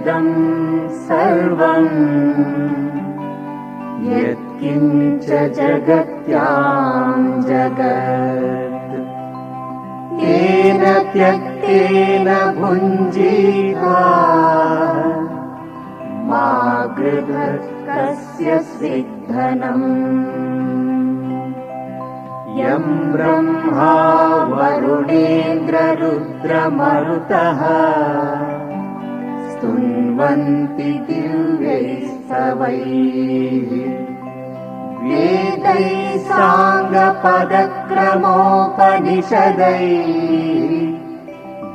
इदं सर्वं यत्किञ्च जगत्यां जगत् येन त्यक्तेन भुञ्जीत्वा मा गृधत् कस्य स्विद्धनम् यं ब्रह्मा वरुणेन्द्ररुद्रमरुतः स्तुन्वन्ति दिव्यैस्तवैः वेदैः साङ्गपदक्रमोपनिषदैः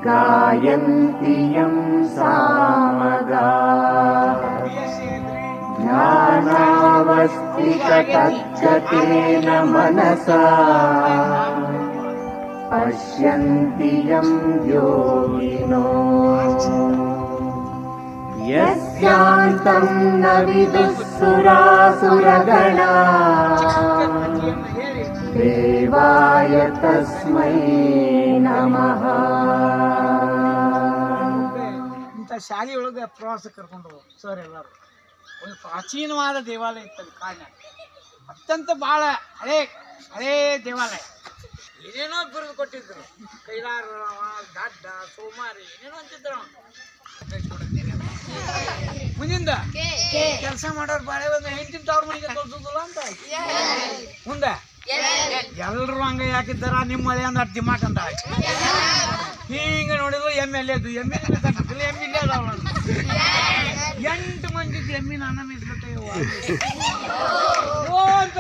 गायन्ति यं सामगाः ज्ञानावस्थिततच्चतेन मनसा पश्यन्ति यं योगिनो यस्यान्तं न विदुः सुरासुरगणाः देवाय तस्मै नमः. ಇಂಥ ಶಾಲೆಯೊಳಗೆ ಪ್ರವಾಸ ಕರ್ಕೊಂಡು ಸರ್ ಎಲ್ಲರೂ ಒಂದು ಪ್ರಾಚೀನವಾದ ದೇವಾಲಯ ಇರ್ತದೆ ಕಾಡಿನ ಅತ್ಯಂತ ಭಾಳ ಹಳೇ ದೇವಾಲಯ. ಏನೇನೋ ಬಿರುದು ಕೊಟ್ಟಿದ್ರು, ಕೈಲಾರ ಗಡ್ಡ ಸೋಮಾರಿ ಏನೇನೋ ಅಂತಿದ್ರು. ಮುಂದಿಂದ ಕೆಲಸ ಮಾಡೋರು ಬಾಳೆ ಒಂದು ಹೆಂಡತಿಂತ ಅವ್ರ ಮನೆಗೆ ತೋರಿಸೋದಿಲ್ಲ ಅಂತ ಮುಂದೆ ಎಲ್ಲರೂ ಹಂಗ ಯಾಕಿದ್ದಾರ ನಿಮ್ಮ ಮಳೆ ಅಂದ ದಿಮಾಕ್ ಅಂತ ಹಿಂಗ ನೋಡಿದ್ರು ಎಮ್ಮೆ ಅದು ಎಮ್ಮೆ ಎಮ್ಮಿಲ್ಲೇ ಅದಾವ 8 ಮಂದಿ ಎಮ್ಮಿ ನಾನ ಮೇಸ್ಬಿಟ್ಟೆ ಅಂತ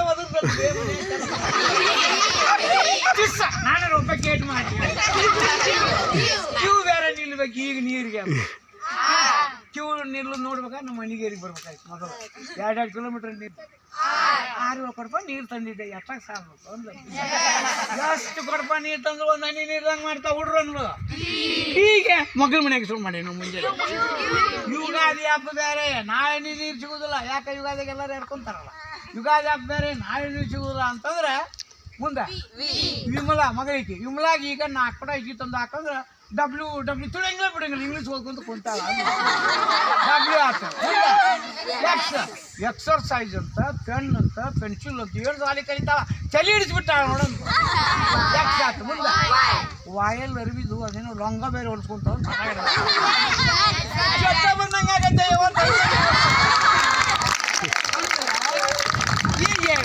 ನಾನು ರೂಪಾಯಿ ಕೇಟ್ ಮಾಡಿ ಕ್ಯೂ ಬೇರೆ ನಿಲ್ಬೇಕು. ಈಗ ನೀರಿಗೆ ಕ್ಯೂ ನಿಲ್ಲು ನೋಡ್ಬೇಕಾ ನಮ್ಮ ಮಣಿಗೇರಿಗೆ ಬರ್ಬೇಕಾಯ್ತು. ಮೊದಲು 2 ಕಿಲೋಮೀಟರ್ ನೀರು 6 ಕೊಡಪ ನೀರು ತಂದಿದ್ದೆ. ಎಷ್ಟಾಗ ಸಾಲ್ಬೇಕು ಅಂದ ಎಷ್ಟು ಕೊಡಪ ನೀರು ತಂದ್ರು ಒಂದು ಹನಿ ನೀರ್ದಂಗೆ ಮಾಡ್ತಾ ಹುಡ್ರು ಅಂದ್ರು. ಹೀಗೆ ಮಗಳ ಮನೆಗೆ ಶುರು ಮಾಡಿ ನಾವು ಮುಂಜಾನೆ ಯುಗಾದಿ ಹಬ್ಬ ಬೇರೆ, ನಾಳೆ ನೀರು ಸಿಗುದಿಲ್ಲ. ಯಾಕೆ ಯುಗಾದಿಗೆ ಎಲ್ಲರೂ ಎಡ್ಕೊಂತಾರಲ್ಲ. ಯುಗಾದಿ ಹಬ್ಬ ಬೇರೆ, ನಾಳೆ ನೀರು ಸಿಗುದಿಲ್ಲ ಅಂತಂದ್ರೆ ಮುಂದೆ ವಿಮಲಾ ಮಗಳಿಗೆ ವಿಮಲಾಗಿ ಈಗ 4 ಪಟ ಇಜಿ ತಂದು ಹಾಕಂದ್ರೆ ಡಬ್ಲ್ಯೂ ತುಳಂಗಿಲ್ಲ ಬಿಡಂಗಿಲ್ಲ. ಇಂಗ್ಲೀಷ್ ಓದ್ಕೊಂತ ಕುಂತಾಳ. ಡಬ್ಲ್ಯೂ ಆತ ಎಕ್ಸರ್ಸೈಸ್ ಅಂತ ಪೆನ್ ಅಂತ ಪೆನ್ಸಿಲ್ ಅಂತ 7 ಸಾಲಿ ಕಲಿತಾಳ. ಚಲಿ ಹಿಡಿಸ್ಬಿಟ್ಟಾಳ ನೋಡೋಣ. ಎಕ್ಸ್ ಆತ ಮುಂದೆ ವಾಯಲ್ ಅರ್ಬಿದು ಅದೇನೋ ಲೊಂಗ ಬೇರೆ ಹೊಡ್ಸ್ಕೊಂತ ಬಂದಂಗ ಆಗತ್ತೆ. ಹೀಗೆ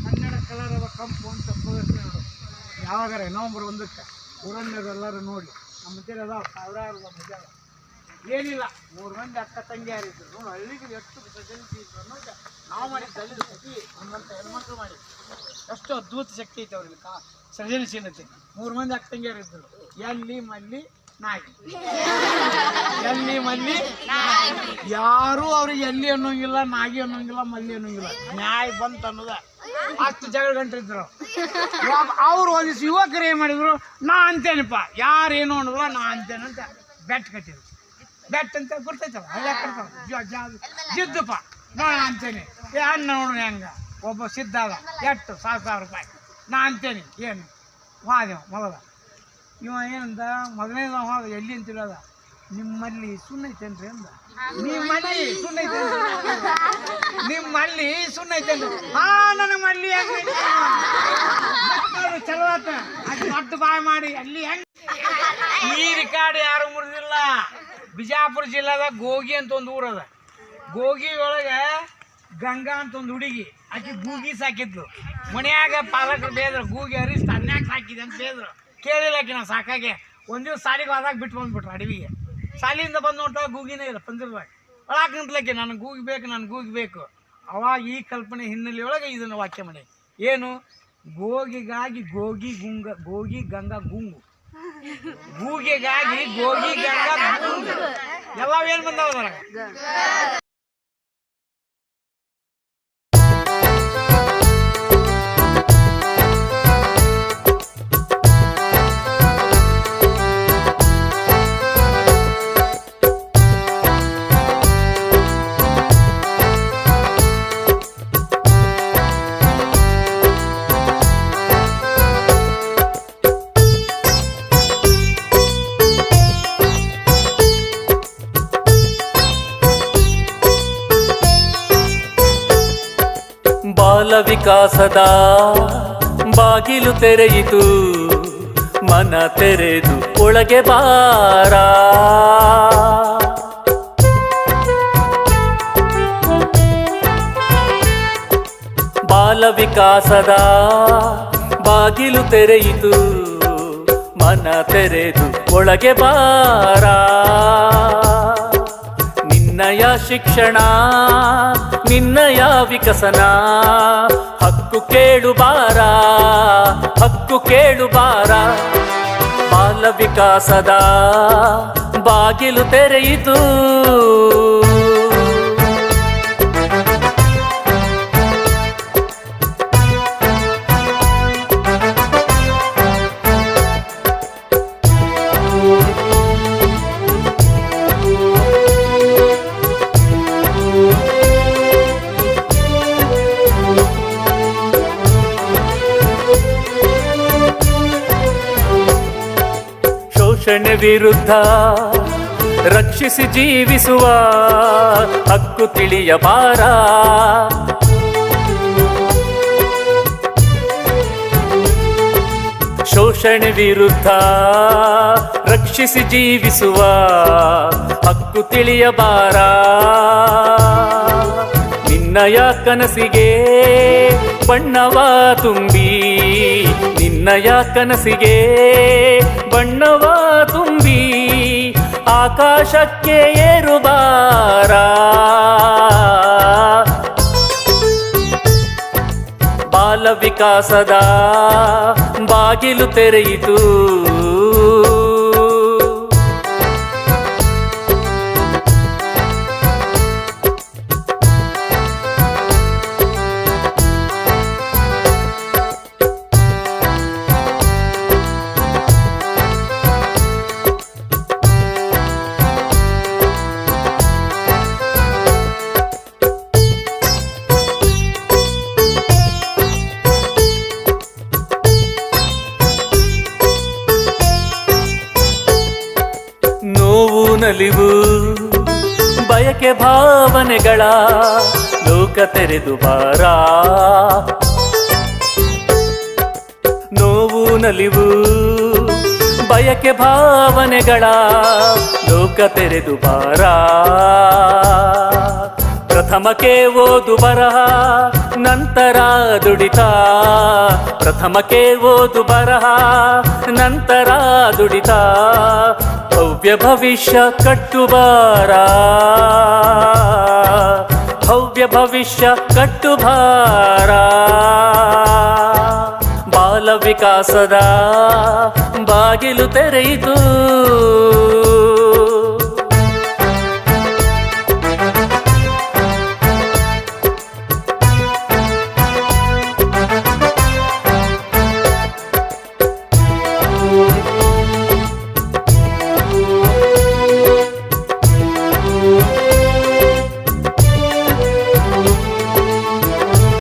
ಕನ್ನಡ ಕಲರವ ಕಂಪು ಅಂತ ಪ್ರದರ್ಶನ ನೋಡು. ಯಾವಾಗಾರ ನವಂಬರ್ 1ಕ್ಕೆ ಊರನ್ನೆಲ್ಲರೂ ನೋಡಿ. ನಮ್ಮ ಮಧ್ಯೆ ಅದಾವ ಸಾವಿರಾರು ಮಧ್ಯ ಏನಿಲ್ಲ. 3 ಮಂದಿ ಅಕ್ಕ ತಂಗಿಯಾರಿದ್ರು ನೋಡಿ. ಹಳ್ಳಿಗೆ ಎಷ್ಟು ಪ್ರಜೆನ್ಸಿ ಇದ್ರು ಅನ್ನೋದು ನಾವು ಮಾಡಿದ್ದು. ಅಲ್ಲಿ ಸತಿ ನಮ್ಮಂತ ಹೆಣ್ಮಕ್ಳು ಮಾಡಿ ಎಷ್ಟು ಅದ್ಭುತ ಶಕ್ತಿ ಐತೆ ಅವ್ರಿಗೆ ಸೃಜನಶೀಲತೆ. 3 ಮಂದಿ ಅಕ್ಕ ತಂಗಿಯಾರಿದ್ರು. ಎಲ್ಲಿ ಮಲ್ಲಿ ನಾಯಿ, ಎಲ್ಲಿ ಮಲ್ಲಿ ಯಾರು ಅವ್ರಿಗೆ ಎಲ್ಲಿ ಅನ್ನೋಂಗಿಲ್ಲ, ನಾಗಿ ಅನ್ನೋಂಗಿಲ್ಲ, ಮಲ್ಲಿ ಅನ್ನೋಂಗಿಲ್ಲ. ನ್ಯಾಯ ಬಂತ ಅನ್ನೋದ ಅಷ್ಟು ಜಗಳ ಗಂಟಿದ್ರು. ಅವ್ರು ಒಂದಿವ್ಸ ಯುವಕರು ಏನ್ ಮಾಡಿದ್ರು, ನಾ ಅಂತೇನಪ್ಪ ಯಾರೇನು ಅನ್ನೋದಿಲ್ಲ ನಾ ಅಂತೇನಂತ ಬೆಟ್ ಕಟ್ಟಿದ್ರು. ಬೆಟ್ ಅಂತ ಗೊತ್ತೈತಲ್ಲ ಹಳ್ಳಿ ಕಟ್ತಾವ ಜಿದ್ದಪ್ಪ ನಾ ಅಂತೇನೆ. ಅನ್ನ ನೋಡೋಣ ಹೆಂಗ ಒಬ್ಬ ಸಿದ್ಧ ಅದ ಎಷ್ಟು 1,000 ರೂಪಾಯಿ ನಾ ಅಂತೇನೆ. ಏನು ವಾದೇವ ಮೊದಲ ಇವ ಏನಂದ ಮೊದಲನೇದ ಹೋದ ಎಲ್ಲಿ ಅಂತಿಲ್ಲದ ನಿಮ್ಮಲ್ಲಿ ಸುಣ್ಣೈತೇನ್ರಿ ಅಂದ. ನಿಮ್ಮಲ್ಲಿ ಸುಣ್ಣೈತೇನ್ರಿ, ನಿಮ್ಮಲ್ಲಿ ಸುಣ್ಣೈತೇನ್ರಿ. ಹಾ ನನಗೆ ಮಲ್ಲಿ ಚಲೋ ಆತ. ಅದು ದೊಡ್ಡ ಬಾಯ್ ಮಾಡಿ ಅಲ್ಲಿ ಹೆಂಗ್ ಈ ರಿಕಾರ್ಡ್ ಯಾರು ಮುರಿದಿಲ್ಲ. ಬಿಜಾಪುರ ಜಿಲ್ಲಾದಾಗ ಗೋಗಿ ಅಂತ ಒಂದು ಊರದ. ಗೋಗಿ ಒಳಗೆ ಗಂಗಾ ಅಂತ ಒಂದು ಹುಡುಗಿ ಆಕೆ ಗೂಗಿ ಸಾಕಿದ್ಲು. ಮನ್ಯಾಗ ಪಾಲಕರು ಬೇದ್ರು, ಗೂಗಿ ಹರಿಸ್ತು ಅನ್ಯಾಕ ಸಾಕಿದೆ ಅಂತ ಬೇದ್ರು. ಕೇಳಿಲ್ಲ ಆಕೆ ನಾವು ಸಾಕಾಗೆ. ಒಂದು ದಿವಸ ಸಾಲಿಗೆ ಹೋದಾಗ ಬಿಟ್ಟು ಬಂದ್ಬಿಟ್ರು ಅಡವಿಗೆ. ಶಾಲೆಯಿಂದ ಬಂದು ನೋಡ್ತಾ ಗೂಗಿನೇ ಇಲ್ಲ ಪಂಜರದಾಗ. ಒಳಗೆ ನಿಂತ್ಲಕ್ಕೆ ನನಗೆ ಗೂಗಿ ಬೇಕು, ನನಗೆ ಗೂಗಿ ಬೇಕು. ಅವಾಗ ಈ ಕಲ್ಪನೆ ಹಿನ್ನೆಲೆಯೊಳಗೆ ಇದನ್ನು ವಾಕ್ಯ ಮಾಡಿ ಏನು, ಗೋಗಿಗಾಗಿ ಗೋಗಿ ಗುಂಗ, ಗೋಗಿ ಗಂಗಾ ಗುಂಗು, ಗೂಗಿಗಾಗಿ ಗೋಗಿ ಗಂಗಾ ಗುಂಗು ಎಲ್ಲವೇನು ಬಂದವ ಅದ್ರಾಗ. ಬಾಲ ವಿಕಾಸದ ಬಾಗಿಲು ತೆರೆಯಿತು, ಮನ ತೆರೆದು ಒಳಗೆ ಬಾರ. ಬಾಲ ವಿಕಾಸದ ಬಾಗಿಲು ತೆರೆಯಿತು, ಮನ ತೆರೆದು ಒಳಗೆ ಬಾರ. ನಿನ್ನಯ ಶಿಕ್ಷಣ, ನಿನ್ನಯ ವಿಕಸನ, ಹಕ್ಕು ಕೇಳು ಬಾರ, ಹಕ್ಕು ಕೇಳು ಬಾರ. ಬಾಲ ವಿಕಾಸದ ಬಾಗಿಲು ತೆರೆಯಿತು. ಶೋಷಣೆ ವಿರುದ್ಧ ರಕ್ಷಿಸಿ ಜೀವಿಸುವ ಹಕ್ಕು ತಿಳಿಯಬಾರ. ಶೋಷಣೆ ವಿರುದ್ಧ ರಕ್ಷಿಸಿ ಜೀವಿಸುವ ಹಕ್ಕು ತಿಳಿಯಬಾರ. ನಿನ್ನಯ ಕನಸಿಗೆ ಬಣ್ಣವ ತುಂಬಿ, ನಿನ್ನಯ ಕನಸಿಗೆ ಬಣ್ಣವ ತುಂಬಿ, ಆಕಾಶಕ್ಕೆ ಏರುಬಾರ. ಬಾಲ ವಿಕಾಸದ ಬಾಗಿಲು ತೆರೆಯಿತು. ನಲಿವು ಬಯಕೆ ಭಾವನೆಗಳ ಲೋಕ ತೆರೆದು ಬಾರ. ನೋವು ನಲಿವು ಬಯಕೆ ಭಾವನೆಗಳ ಲೋಕ ತೆರೆದು ಬಾರ. ಪ್ರಥಮಕ್ಕೆ ಓದು ಬರಹ ನಂತರ ದುಡಿತ, ಪ್ರಥಮಕ್ಕೆ ಓದು ಬರಹ ನಂತರ ದುಡಿತ, ಭವ್ಯ ಭವಿಷ್ಯ ಕಟ್ಟುಬಾರ, ಭವ್ಯ ಭವಿಷ್ಯ ಕಟ್ಟುಬಾರ. ಬಾಲ ವಿಕಾಸದ ಬಾಗಿಲು ತೆರೆಯಿತು.